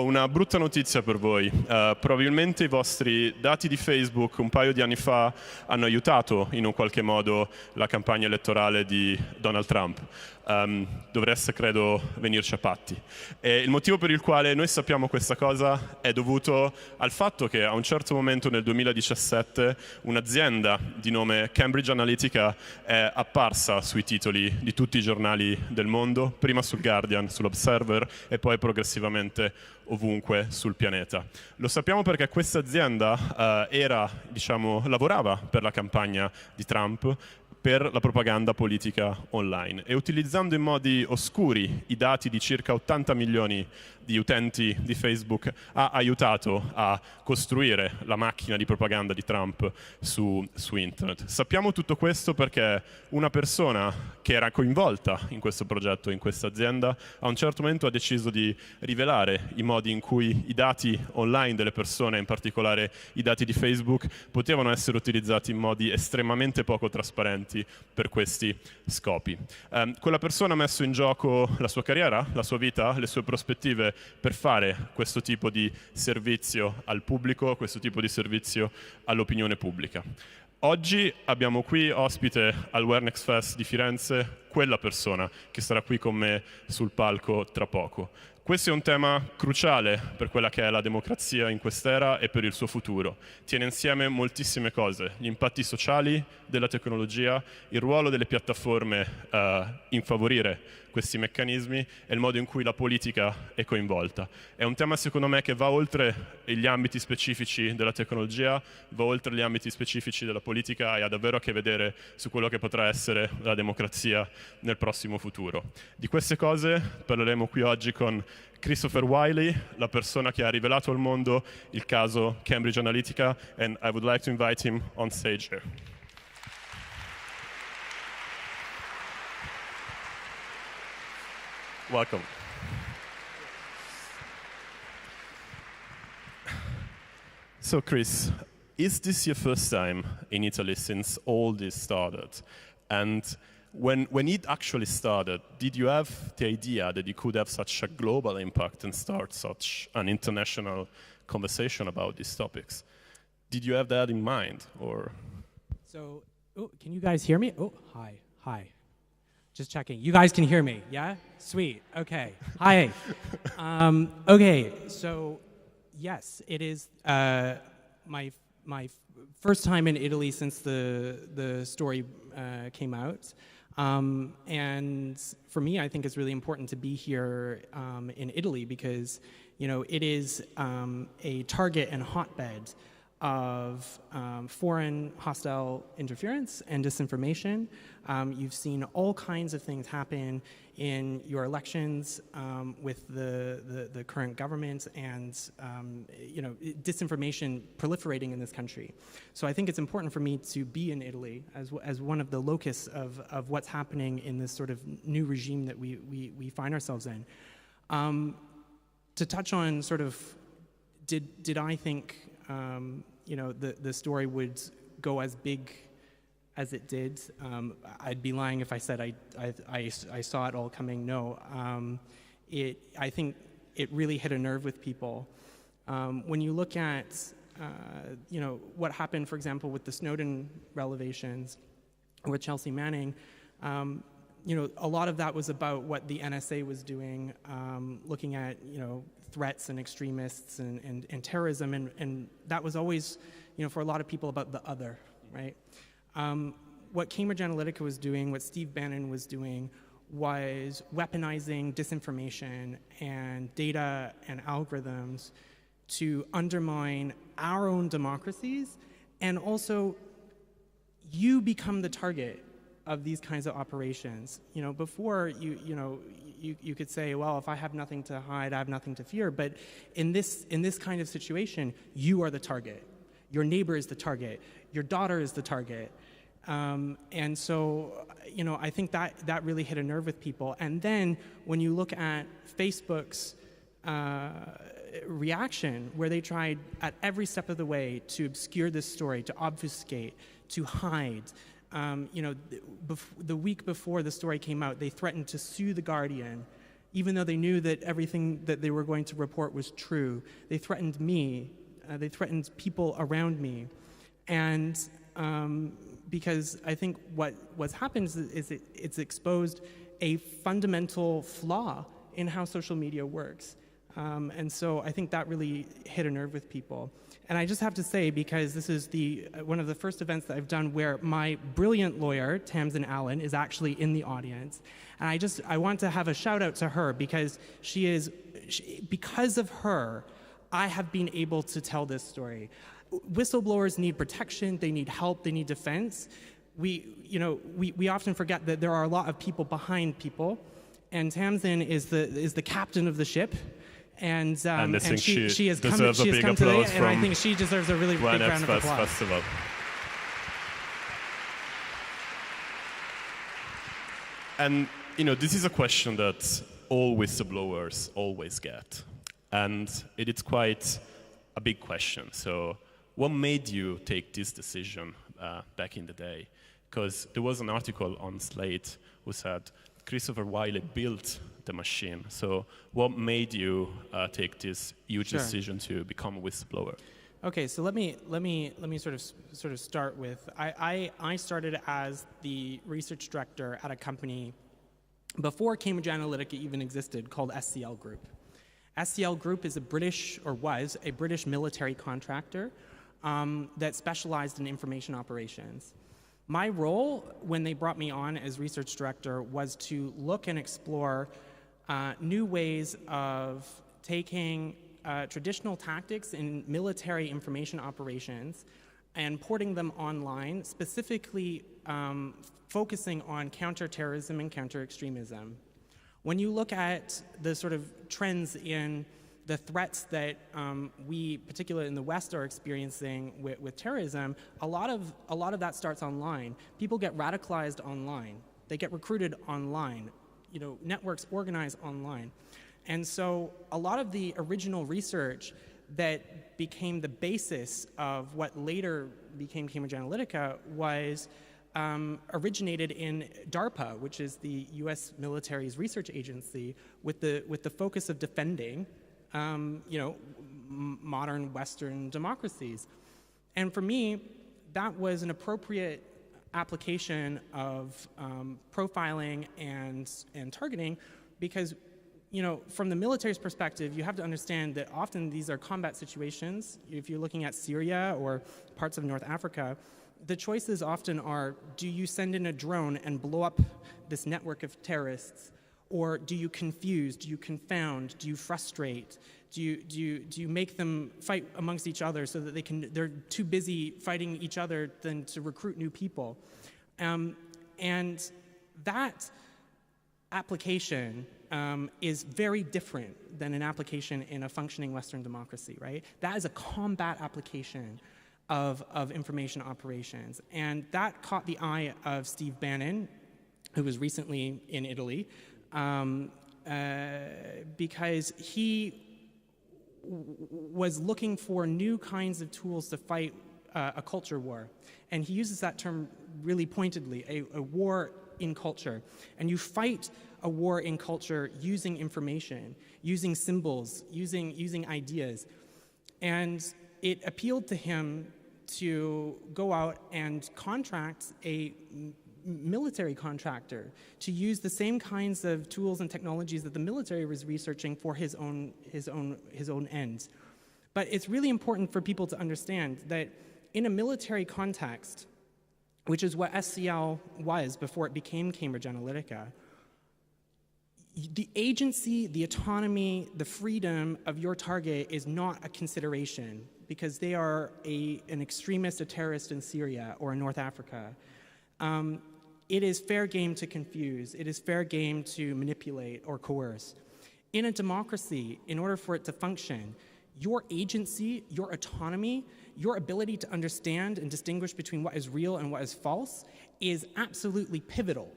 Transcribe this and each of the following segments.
Ho una brutta notizia per voi. Probabilmente i vostri dati di Facebook un paio di anni fa hanno aiutato in un qualche modo la campagna elettorale di Donald Trump. Dovreste, credo, venirci a patti. E il motivo per il quale noi sappiamo questa cosa è dovuto al fatto che a un certo momento nel 2017 un'azienda di nome Cambridge Analytica è apparsa sui titoli di tutti i giornali del mondo, prima sul Guardian, sull'Observer e poi progressivamente ovunque sul pianeta. Lo sappiamo perché questa azienda lavorava per la campagna di Trump, per la propaganda politica online e utilizzando in modi oscuri i dati di circa 80 milioni di utenti di Facebook ha aiutato a costruire la macchina di propaganda di Trump su internet. Sappiamo tutto questo perché una persona che era coinvolta in questo progetto, in questa azienda, a un certo momento ha deciso di rivelare i modi in cui i dati online delle persone, in particolare i dati di Facebook, potevano essere utilizzati in modi estremamente poco trasparenti per questi scopi. Quella persona ha messo in gioco la sua carriera, la sua vita, le sue prospettive per fare questo tipo di servizio al pubblico, questo tipo di servizio all'opinione pubblica. Oggi abbiamo qui ospite al Wernex Fest di Firenze quella persona che sarà qui con me sul palco tra poco. Questo è un tema cruciale per quella che è la democrazia in quest'era e per il suo futuro. Tiene insieme moltissime cose, gli impatti sociali della tecnologia, il ruolo delle piattaforme in favorire questi meccanismi e il modo in cui la politica è coinvolta. È un tema secondo me che va oltre gli ambiti specifici della tecnologia, va oltre gli ambiti specifici della politica e ha davvero a che vedere su quello che potrà essere la democrazia nel prossimo futuro. Di queste cose parleremo qui oggi con Christopher Wylie, la persona che ha rivelato al mondo il caso Cambridge Analytica, and I would like to invite him on stage here. Welcome. So Chris, is this your first time in Italy since all this started? And when it actually started, did you have the idea that you could have such a global impact and start such an international conversation about these topics? Did you have that in mind, or? So, can you guys hear me? Oh, hi. Just checking. You guys can hear me, yeah? Sweet, okay. Hi. Okay, so yes, it is my first time in Italy since the story came out. And for me, I think it's really important to be here in Italy because, you know, it is a target and hotbed of foreign hostile interference and disinformation. You've seen all kinds of things happen in your elections with the current government and you know, disinformation proliferating in this country. So I think it's important for me to be in Italy as one of the locus of what's happening in this sort of new regime that we find ourselves in. To touch on sort of, did I think you know, the story would go as big as it did? I'd be lying if I said I saw it all coming. No, I think it really hit a nerve with people. When you look at you know, what happened, for example, with the Snowden revelations with Chelsea Manning, you know, a lot of that was about what the NSA was doing, looking at, you know, threats and extremists and terrorism, and that was always, you know, for a lot of people about the other, right? What Cambridge Analytica was doing, what Steve Bannon was doing, was weaponizing disinformation and data and algorithms to undermine our own democracies, and also you become the target of these kinds of operations. You know, before you could say, well, if I have nothing to hide, I have nothing to fear. But in this kind of situation, you are the target. Your neighbor is the target. Your daughter is the target. And so, you know, I think that really hit a nerve with people. And then when you look at Facebook's reaction, where they tried at every step of the way to obscure this story, to obfuscate, to hide. You know, the week before the story came out, they threatened to sue The Guardian even though they knew that everything that they were going to report was true. They threatened me. They threatened people around me. And because I think what's happened is it's exposed a fundamental flaw in how social media works. And so I think that really hit a nerve with people. And I just have to say, because this is one of the first events that I've done where my brilliant lawyer, Tamsin Allen, is actually in the audience. And I want to have a shout out to her because because of her, I have been able to tell this story. Whistleblowers need protection, they need help, they need defense. We often forget that there are a lot of people behind people, and Tamsin is the captain of the ship. And she has come today, and I think she deserves a really big round of applause. Festival. And this is a question that all whistleblowers always get, and it's quite a big question. So, what made you take this decision back in the day? Because there was an article on Slate who said Christopher Wylie built the machine. So what made you take this huge decision to become a whistleblower? Okay, so let me sort of start with I started as the research director at a company before Cambridge Analytica even existed called SCL Group. SCL Group is was a British military contractor that specialized in information operations. My role when they brought me on as research director was to look and explore new ways of taking traditional tactics in military information operations and porting them online, specifically focusing on counterterrorism and counter-extremism. When you look at the sort of trends in the threats that we, particularly in the West, are experiencing with terrorism, a lot of that starts online. People get radicalized online. They get recruited online. Networks organize online. And so a lot of the original research that became the basis of what later became Cambridge Analytica was originated in DARPA, which is the U.S. military's research agency, with the focus of defending modern Western democracies. And for me, that was an appropriate application of profiling and targeting because, from the military's perspective, you have to understand that often these are combat situations. If you're looking at Syria or parts of North Africa, the choices often are, do you send in a drone and blow up this network of terrorists? Or do you confuse, do you confound, do you frustrate, do you make them fight amongst each other so that they're too busy fighting each other than to recruit new people? And that application is very different than an application in a functioning Western democracy, right? That is a combat application of information operations. And that caught the eye of Steve Bannon, who was recently in Italy, because he was looking for new kinds of tools to fight a culture war. And he uses that term really pointedly, a war in culture. And you fight a war in culture using information, using symbols, using ideas. And it appealed to him to go out and contract a military contractor to use the same kinds of tools and technologies that the military was researching for his own ends. But it's really important for people to understand that in a military context, which is what SCL was before it became Cambridge Analytica, the agency, the autonomy, the freedom of your target is not a consideration because they are an extremist, a terrorist in Syria or in North Africa. It is fair game to confuse. It is fair game to manipulate or coerce. In a democracy, in order for it to function, your agency, your autonomy, your ability to understand and distinguish between what is real and what is false is absolutely pivotal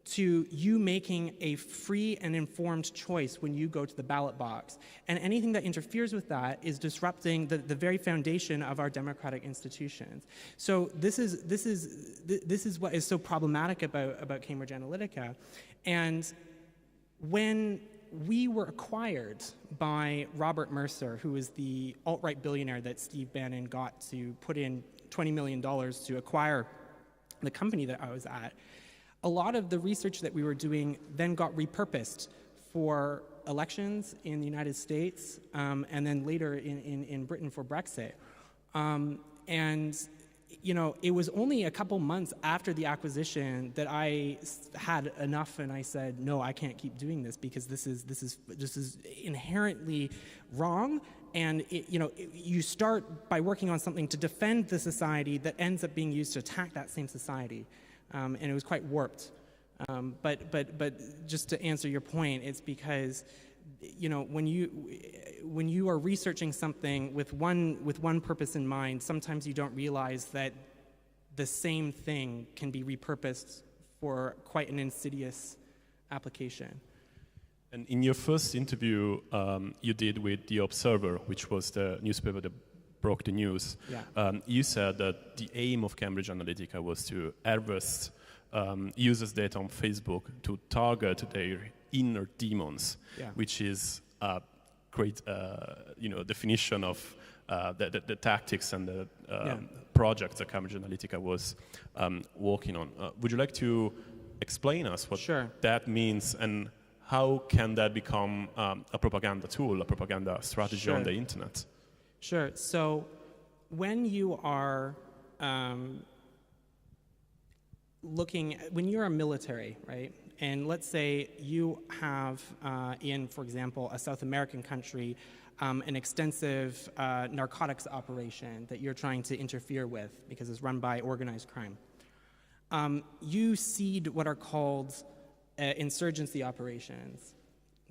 to you making a free and informed choice when you go to the ballot box. And anything that interferes with that is disrupting the very foundation of our democratic institutions. So this is what is so problematic about Cambridge Analytica. And when we were acquired by Robert Mercer, who is the alt-right billionaire that Steve Bannon got to put in $20 million to acquire the company that I was at. A lot of the research that we were doing then got repurposed for elections in the United States, and then later in Britain for Brexit. And you know, it was only a couple months after the acquisition that I had enough, and I said, no, I can't keep doing this because this is inherently wrong. And you start by working on something to defend the society that ends up being used to attack that same society, and it was quite warped. But just to answer your point, it's because when you are researching something with one purpose in mind, sometimes you don't realize that the same thing can be repurposed for quite an insidious application. And in your first interview you did with The Observer, which was the newspaper that broke the news, you said that the aim of Cambridge Analytica was to harvest users' data on Facebook to target their inner demons, which is a great definition of the tactics and the projects that Cambridge Analytica was working on. Would you like to explain us what that means, and how can that become a propaganda tool, a propaganda strategy on the internet? Sure. So when you are when you're a military, right? And let's say you have in, for example, a South American country, an extensive narcotics operation that you're trying to interfere with because it's run by organized crime. You seed what are called insurgency operations,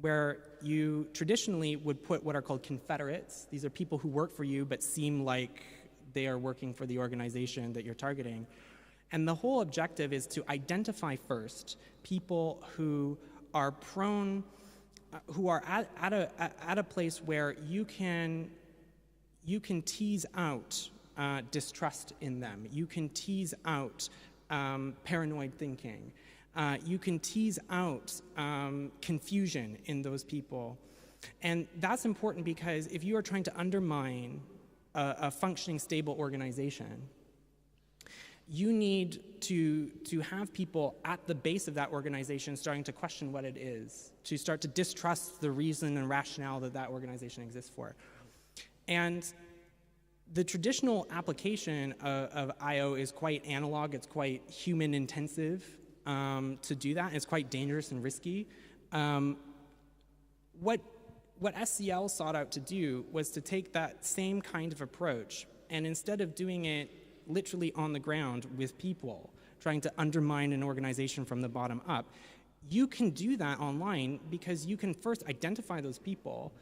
where you traditionally would put what are called confederates. These are people who work for you but seem like they are working for the organization that you're targeting. And the whole objective is to identify first people who are prone, who are at a place where you can tease out distrust in them. You can tease out paranoid thinking. You can tease out confusion in those people. And that's important because if you are trying to undermine a functioning, stable organization, you need to have people at the base of that organization starting to question what it is, to start to distrust the reason and rationale that organization exists for. And the traditional application of I/O is quite analog, it's quite human intensive to do that, it's quite dangerous and risky. What SCL sought out to do was to take that same kind of approach, and instead of doing it literally on the ground with people, trying to undermine an organization from the bottom up, you can do that online because you can first identify those people,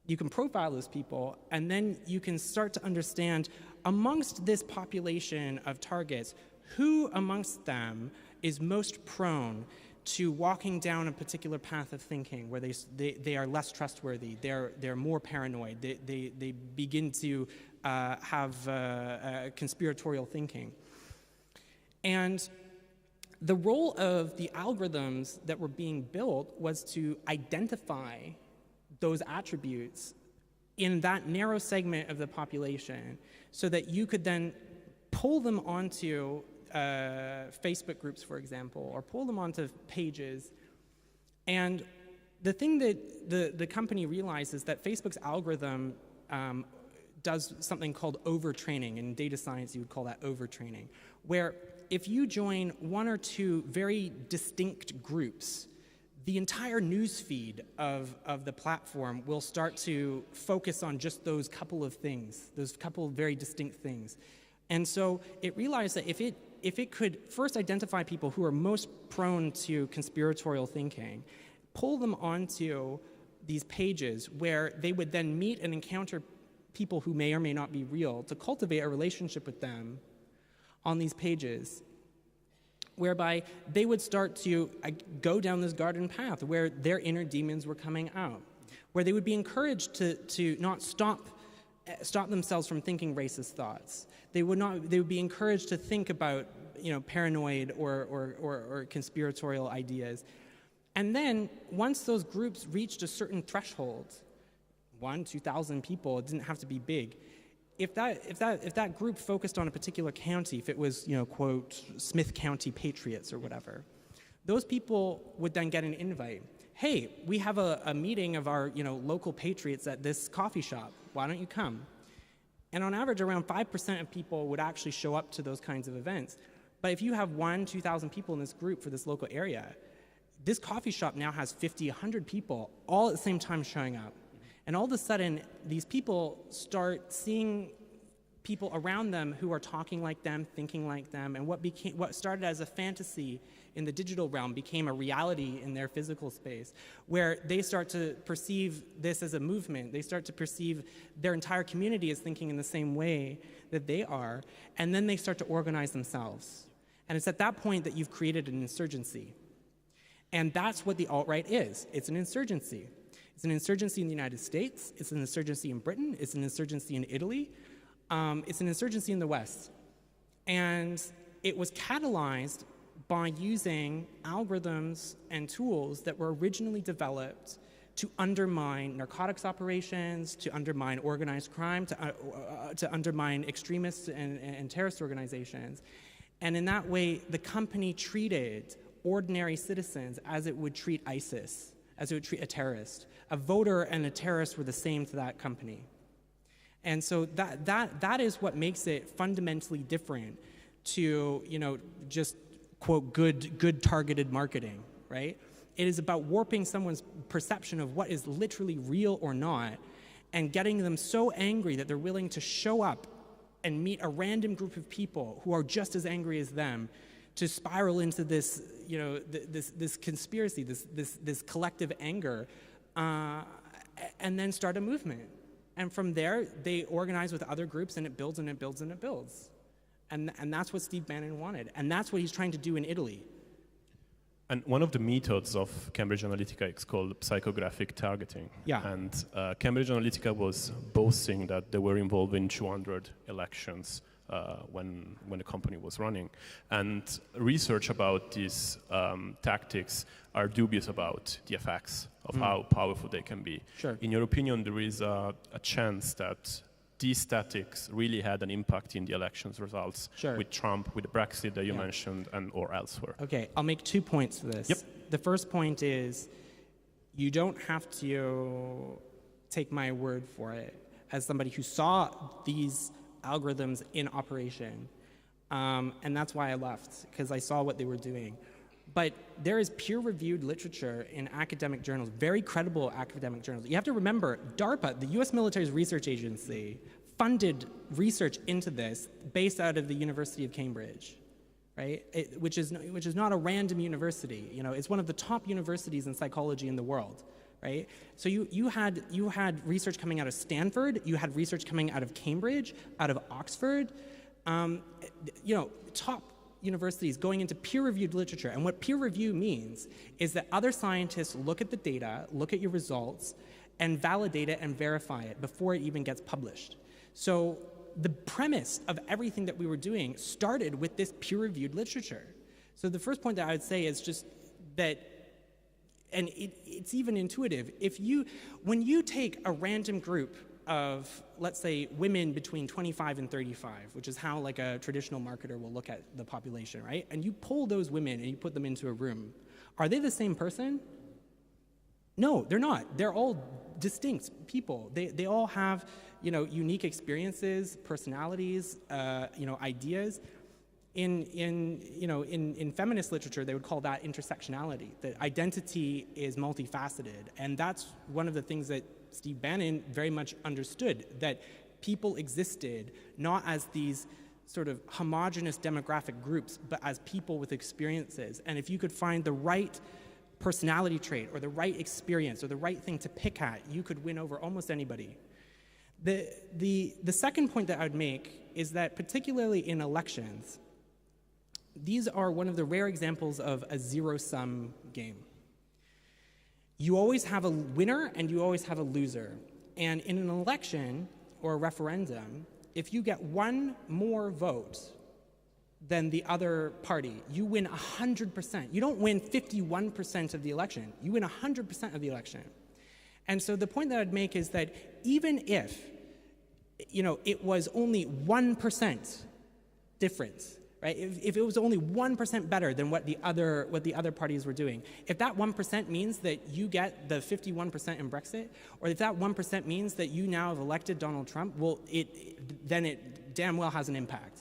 you can profile those people, and then you can start to understand amongst this population of targets, who amongst them is most prone to walking down a particular path of thinking where they are less trustworthy, they're more paranoid, they begin to have conspiratorial thinking. And the role of the algorithms that were being built was to identify those attributes in that narrow segment of the population so that you could then pull them onto Facebook groups, for example, or pull them onto pages. And the thing that the company realized is that Facebook's algorithm does something called overtraining. In data science, you would call that overtraining, where if you join one or two very distinct groups, the entire news feed of the platform will start to focus on just those couple of things, those couple of very distinct things. And so it realized that if it could first identify people who are most prone to conspiratorial thinking, pull them onto these pages where they would then meet and encounter people who may or may not be real, to cultivate a relationship with them on these pages, whereby they would start to go down this garden path where their inner demons were coming out, where they would be encouraged to not stop themselves from thinking racist thoughts. They would be encouraged to think about paranoid or conspiratorial ideas. And then once those groups reached a certain threshold, 2,000 people, it didn't have to be big. If that group focused on a particular county, if it was, quote, Smith County Patriots or whatever, those people would then get an invite. Hey, we have a meeting of our, local patriots at this coffee shop. Why don't you come? And on average, around 5% of people would actually show up to those kinds of events. But if you have 2,000 people in this group for this local area, this coffee shop now has 50, 100 people all at the same time showing up. And all of a sudden, these people start seeing people around them who are talking like them, thinking like them, and what started as a fantasy in the digital realm became a reality in their physical space, where they start to perceive this as a movement. They start to perceive their entire community as thinking in the same way that they are, and then they start to organize themselves. And it's at that point that you've created an insurgency. And that's what the alt-right is. It's an insurgency. It's an insurgency in the United States. It's an insurgency in Britain. It's an insurgency in Italy. It's an insurgency in the West. And it was catalyzed by using algorithms and tools that were originally developed to undermine narcotics operations, to undermine organized crime, to undermine extremists and terrorist organizations. And in that way, the company treated ordinary citizens as it would treat ISIS, as it would treat a terrorist. A voter and a terrorist were the same to that company. And so that is what makes it fundamentally different to, just, quote, good targeted marketing, right? It is about warping someone's perception of what is literally real or not and getting them so angry that they're willing to show up and meet a random group of people who are just as angry as them to spiral into this, this conspiracy, this collective anger, and then start a movement. And from there, they organize with other groups, and it builds and it builds and it builds. And that's what Steve Bannon wanted. And that's what he's trying to do in Italy. And one of the methods of Cambridge Analytica is called psychographic targeting. Yeah. And Cambridge Analytica was boasting that they were involved in 200 elections when the company was running. And research about these tactics are dubious about the effects of how powerful they can be. Sure. In your opinion, there is a chance that these tactics really had an impact in the elections results with Trump, with the Brexit that you mentioned, or elsewhere? Okay, I'll make 2 points to this. Yep. The first point is you don't have to take my word for it as somebody who saw these algorithms in operation. And that's why I left, because I saw what they were doing. But there is peer-reviewed literature in academic journals, very credible academic journals. You have to remember, DARPA, the US military's research agency, funded research into this based out of the University of Cambridge, right? Which is not a random university. It's one of the top universities in psychology in the world, right? So you had research coming out of Stanford, you had research coming out of Cambridge, out of Oxford, top universities going into peer-reviewed literature. And what peer review means is that other scientists look at the data, look at your results, and validate it and verify it before it even gets published. So the premise of everything that we were doing started with this peer-reviewed literature. So the first point that I would say is just that, and it's even intuitive, when you take a random group of, let's say, women between 25 and 35, which is how like a traditional marketer will look at the population, right? And you pull those women and you put them into a room. Are they the same person? No, they're not. They're all distinct people. They all have, unique experiences, personalities, ideas. In feminist literature, they would call that intersectionality. That identity is multifaceted, and that's one of the things that Steve Bannon very much understood, that people existed not as these sort of homogenous demographic groups, but as people with experiences. And if you could find the right personality trait or the right experience or the right thing to pick at, you could win over almost anybody. The second point that I would make is that particularly in elections, these are one of the rare examples of a zero-sum game. You always have a winner and you always have a loser. And in an election or a referendum, if you get one more vote than the other party, you win 100%. You don't win 51% of the election. You win 100% of the election. And so the point that I'd make is that even if, it was only 1% difference, right? If it was only 1% better than what the other parties were doing, if that 1% means that you get the 51% in Brexit, or if that 1% means that you now have elected Donald Trump, well, then it damn well has an impact.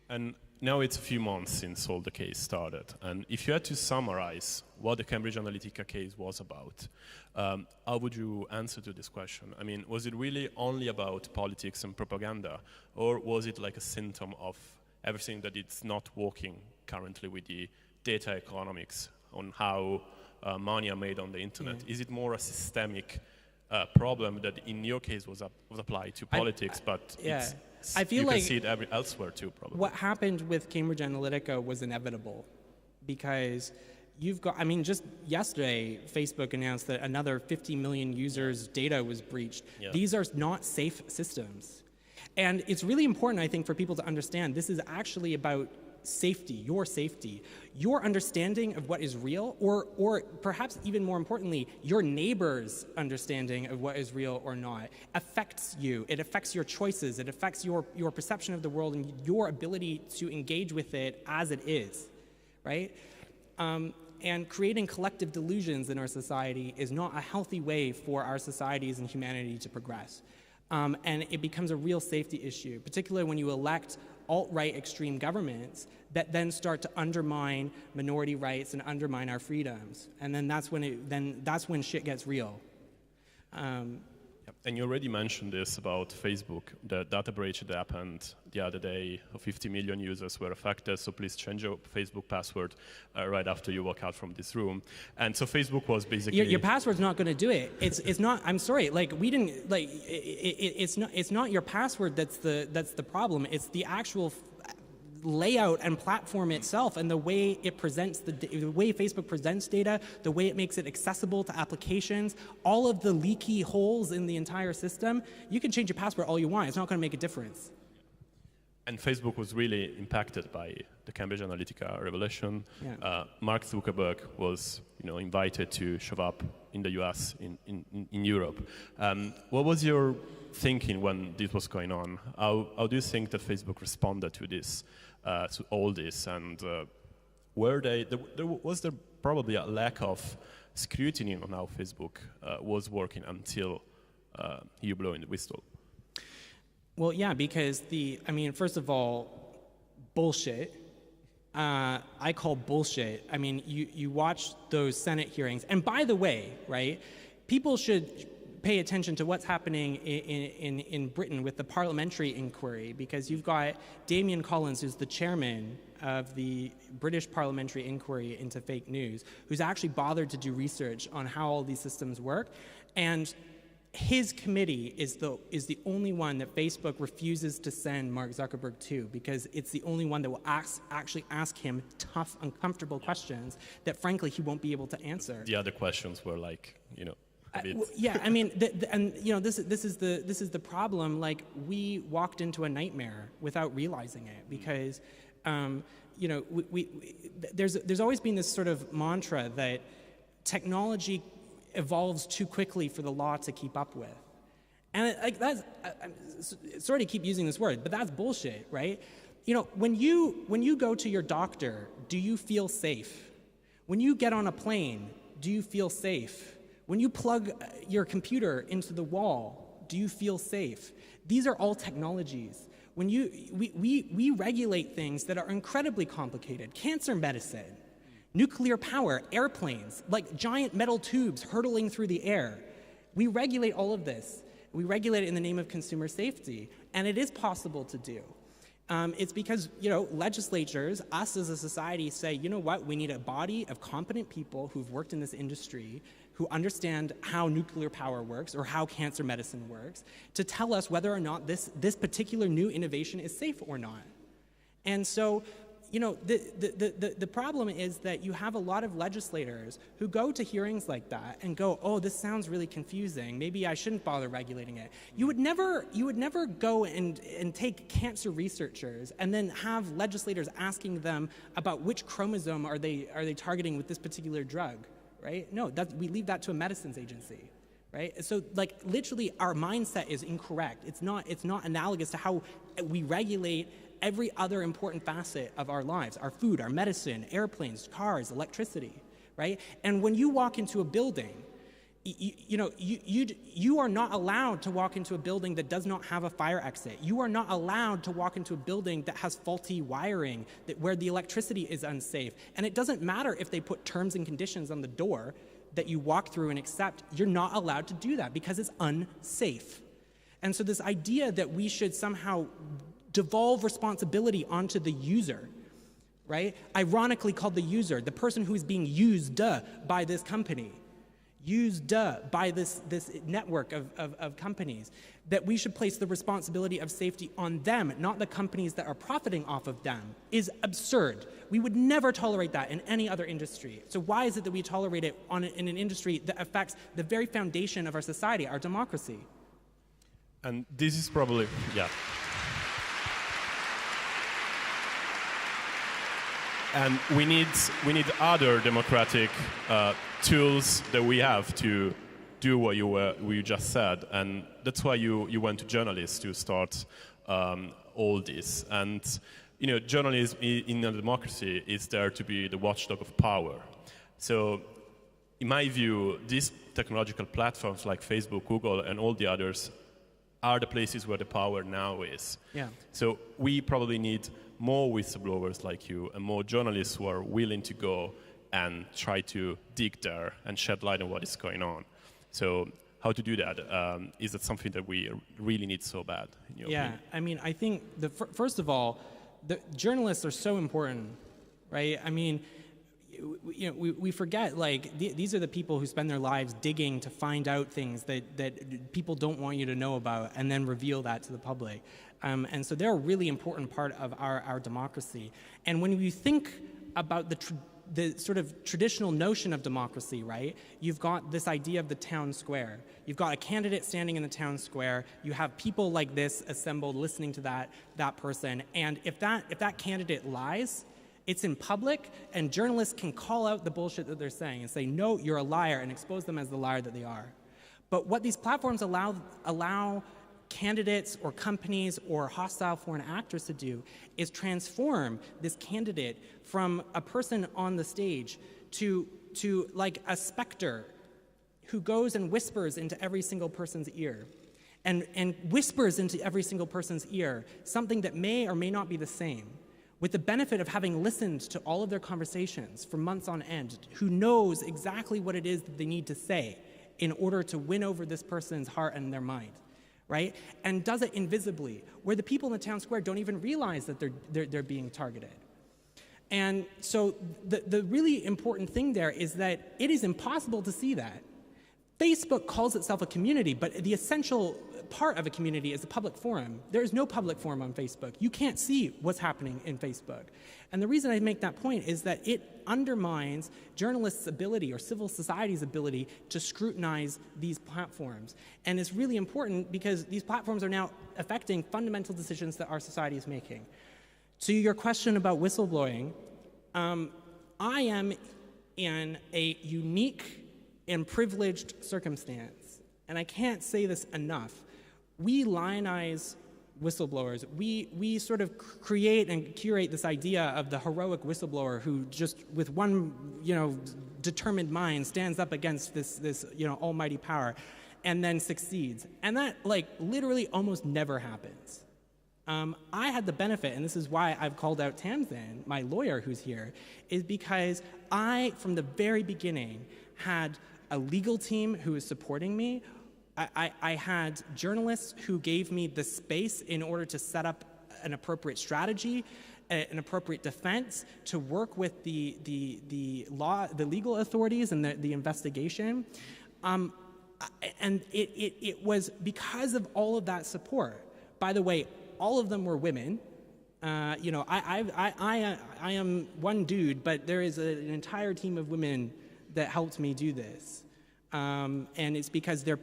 And now it's a few months since all the case started. And if you had to summarize what the Cambridge Analytica case was about, how would you answer to this question? I mean, was it really only about politics and propaganda? Or was it like a symptom of everything that it's not working currently with the data economics on how money are made on the internet? Is it more a systemic problem that in your case was applied to politics, but I feel you like can see it elsewhere too, probably. What happened with Cambridge Analytica was inevitable because just yesterday, Facebook announced that another 50 million users' data was breached. Yeah. These are not safe systems. And it's really important, I think, for people to understand this is actually about safety, your understanding of what is real, or perhaps even more importantly, your neighbor's understanding of what is real or not affects you. It affects your choices. It affects your perception of the world and your ability to engage with it as it is, right? And creating collective delusions in our society is not a healthy way for our societies and humanity to progress. And it becomes a real safety issue, particularly when you elect alt-right extreme governments that then start to undermine minority rights and undermine our freedoms. And then that's when shit gets real. And you already mentioned this about Facebook, the data breach that happened the other day. 50 million users were affected, so please change your Facebook password right after you walk out from this room. And so Facebook was basically... Your password's not going to do it. It's not, I'm sorry, it's not your password that's the problem. It's the actual layout and platform itself and the way it presents the way Facebook presents data, the way it makes it accessible to applications, all of the leaky holes in the entire system. You can change your password all you want. It's not going to make a difference. And Facebook was really impacted by the Cambridge Analytica revelation. Yeah. Mark Zuckerberg was, invited to show up in the US, in Europe. What was your thinking when this was going on? How do you think that Facebook responded to this, to all this? And was there probably a lack of scrutiny on how Facebook was working until you blew in the whistle? Well, yeah, because first of all, bullshit. I call bullshit. I mean, you watch those Senate hearings, and by the way, right, people should pay attention to what's happening in Britain with the parliamentary inquiry, because you've got Damien Collins, who's the chairman of the British parliamentary inquiry into fake news, who's actually bothered to do research on how all these systems work, and his committee is the only one that Facebook refuses to send Mark Zuckerberg to, because it's the only one that will actually ask him tough, uncomfortable questions that, frankly, he won't be able to answer. The other questions were like, yeah, I mean, this is the problem. Like, we walked into a nightmare without realizing it, because there's always been this sort of mantra that technology evolves too quickly for the law to keep up with. And I'm sorry to keep using this word, but that's bullshit, right? When you go to your doctor, do you feel safe? When you get on a plane, do you feel safe? When you plug your computer into the wall, do you feel safe? These are all technologies. When we regulate things that are incredibly complicated, cancer medicine, nuclear power, airplanes, like giant metal tubes hurtling through the air. We regulate all of this. We regulate it in the name of consumer safety, and it is possible to do. It's because, legislatures, us as a society say, you know what, we need a body of competent people who've worked in this industry, who understand how nuclear power works or how cancer medicine works, to tell us whether or not this particular new innovation is safe or not. And so, you know, the problem is that you have a lot of legislators who go to hearings like that and go, oh, this sounds really confusing. Maybe I shouldn't bother regulating it. You would never go and take cancer researchers and then have legislators asking them about which chromosome are they targeting with this particular drug, right? No, we leave that to a medicines agency. Right? So, like, literally, our mindset is incorrect. It's not analogous to how we regulate every other important facet of our lives: our food, our medicine, airplanes, cars, electricity. Right? And when you walk into a building, you are not allowed to walk into a building that does not have a fire exit. You are not allowed to walk into a building that has faulty wiring, where the electricity is unsafe. And it doesn't matter if they put terms and conditions on the door that you walk through and accept. You're not allowed to do that because it's unsafe. And so this idea that we should somehow devolve responsibility onto the user, right? Ironically called the user, the person who is being used by this company, used by this network of companies, that we should place the responsibility of safety on them, not the companies that are profiting off of them, is absurd. We would never tolerate that in any other industry. So why is it that we tolerate it in an industry that affects the very foundation of our society, our democracy? And this is probably, yeah. And we need other democratic tools that we have to do what you just said, and that's why you went to journalists to start all this. And you know, journalism in a democracy is there to be the watchdog of power. So, in my view, these technological platforms like Facebook, Google, and all the others are the places where the power now is. Yeah. So we probably need more whistleblowers like you and more journalists who are willing to go and try to dig there and shed light on what is going on. So how to do that? Is that something that we really need so bad, in your opinion? I mean, I think, first of all, the journalists are so important, right? I mean, you know, we forget, like, these are the people who spend their lives digging to find out things that people don't want you to know about and then reveal that to the public. And so they're a really important part of our democracy. And when you think about the sort of traditional notion of democracy, right? You've got this idea of the town square. You've got a candidate standing in the town square. You have people like this assembled listening to that person. And if that candidate lies, it's in public, and journalists can call out the bullshit that they're saying and say, no, you're a liar, and expose them as the liar that they are. But what these platforms allow candidates or companies or hostile foreign actors to do is transform this candidate from a person on the stage to like a specter who goes and whispers into every single person's ear and whispers into every single person's ear something that may or may not be the same, with the benefit of having listened to all of their conversations for months on end, who knows exactly what it is that they need to say in order to win over this person's heart and their mind. Right? And does it invisibly, where the people in the town square don't even realize that they're being targeted. And so the really important thing there is that it is impossible to see that. Facebook calls itself a community, but the essential part of a community is a public forum. There is no public forum on Facebook. You can't see what's happening in Facebook. And the reason I make that point is that it undermines journalists' ability or civil society's ability to scrutinize these platforms. And it's really important because these platforms are now affecting fundamental decisions that our society is making. To your question about whistleblowing, I am in a unique and privileged circumstance, and I can't say this enough. We lionize whistleblowers. We sort of create and curate this idea of the heroic whistleblower who just with one, determined mind stands up against this almighty power and then succeeds. And that literally almost never happens. I had the benefit, and this is why I've called out Tamsin, my lawyer who's here, is because I, from the very beginning, had a legal team who was supporting me. I had journalists who gave me the space in order to set up an appropriate strategy, an appropriate defense, to work with the legal authorities and the investigation. And it was because of all of that support. By the way, all of them were women. You know, I am one dude, but there is an entire team of women that helped me do this. And it's because they're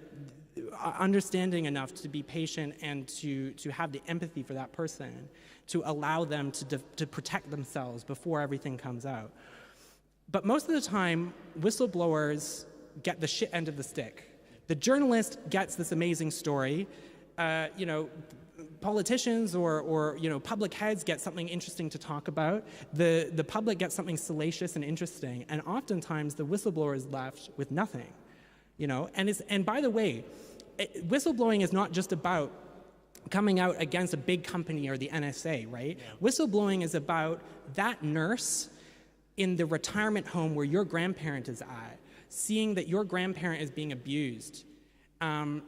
understanding enough to be patient and to have the empathy for that person, to allow them to protect themselves before everything comes out. But most of the time, whistleblowers get the shit end of the stick. The journalist gets this amazing story. You know, politicians or you know, public heads get something interesting to talk about. The public gets something salacious and interesting, and oftentimes the whistleblower is left with nothing. You know, and by the way, whistleblowing is not just about coming out against a big company or the NSA, right? Yeah. Whistleblowing is about that nurse in the retirement home where your grandparent is at, seeing that your grandparent is being abused,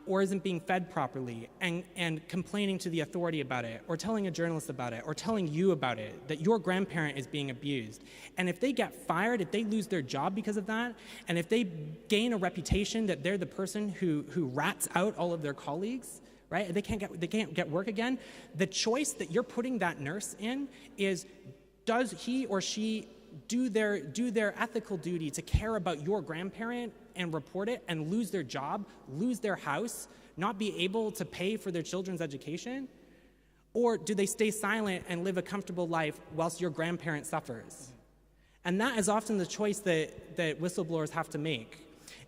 or isn't being fed properly, and complaining to the authority about it, or telling a journalist about it, or telling you about it, that your grandparent is being abused. And if they get fired, if they lose their job because of that, and if they gain a reputation that they're the person who rats out all of their colleagues, right? They can't get work again. The choice that you're putting that nurse in is, does he or she do their ethical duty to care about your grandparent and report it and lose their job, lose their house, not be able to pay for their children's education? Or do they stay silent and live a comfortable life whilst your grandparent suffers? And that is often the choice that whistleblowers have to make.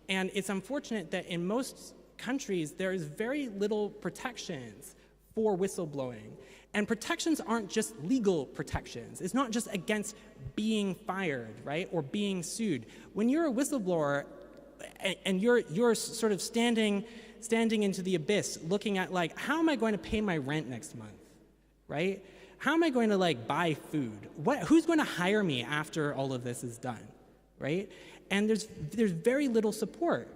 And it's unfortunate that in most countries, there is very little protections for whistleblowing. And protections aren't just legal protections. It's not just against being fired, right, or being sued. When you're a whistleblower and you're sort of standing into the abyss, looking at, like, how am I going to pay my rent next month, right? How am I going to, like, buy food? Who's going to hire me after all of this is done, right? And there's very little support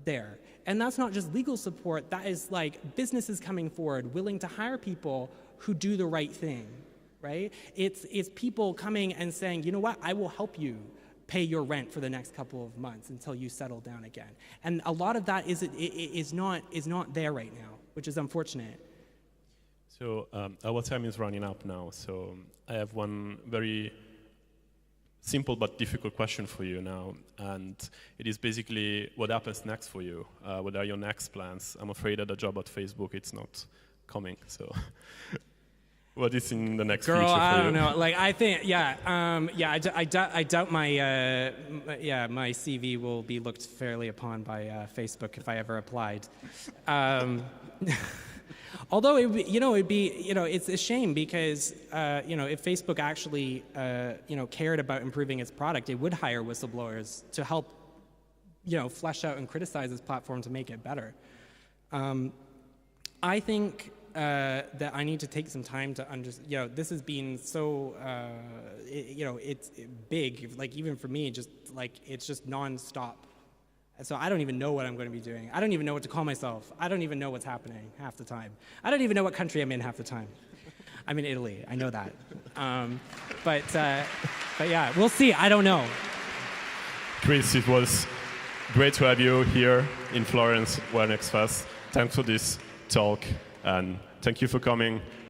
there. And that's not just legal support, that is like businesses coming forward, willing to hire people who do the right thing, right? It's people coming and saying, you know what, I will help you pay your rent for the next couple of months until you settle down again. And a lot of that is not there right now, which is unfortunate. So our time is running up now, so I have one very simple but difficult question for you now, and it is basically what happens next for you. What are your next plans? I'm afraid that a job at Facebook, it's not coming, so what is in the next future for you? I don't know. Like, I think, I doubt my my CV will be looked fairly upon by Facebook if I ever applied. Although it's a shame because if Facebook actually cared about improving its product, it would hire whistleblowers to help flesh out and criticize its platform to make it better. I think that I need to take some time to understand. This has been so it's big. Like, even for me, just like it's just nonstop. So I don't even know what I'm going to be doing. I don't even know what to call myself. I don't even know what's happening half the time. I don't even know what country I'm in half the time. I'm in Italy. I know that. But yeah, we'll see. I don't know. Chris, it was great to have you here in Florence, WNF18. Thanks for this talk, and thank you for coming.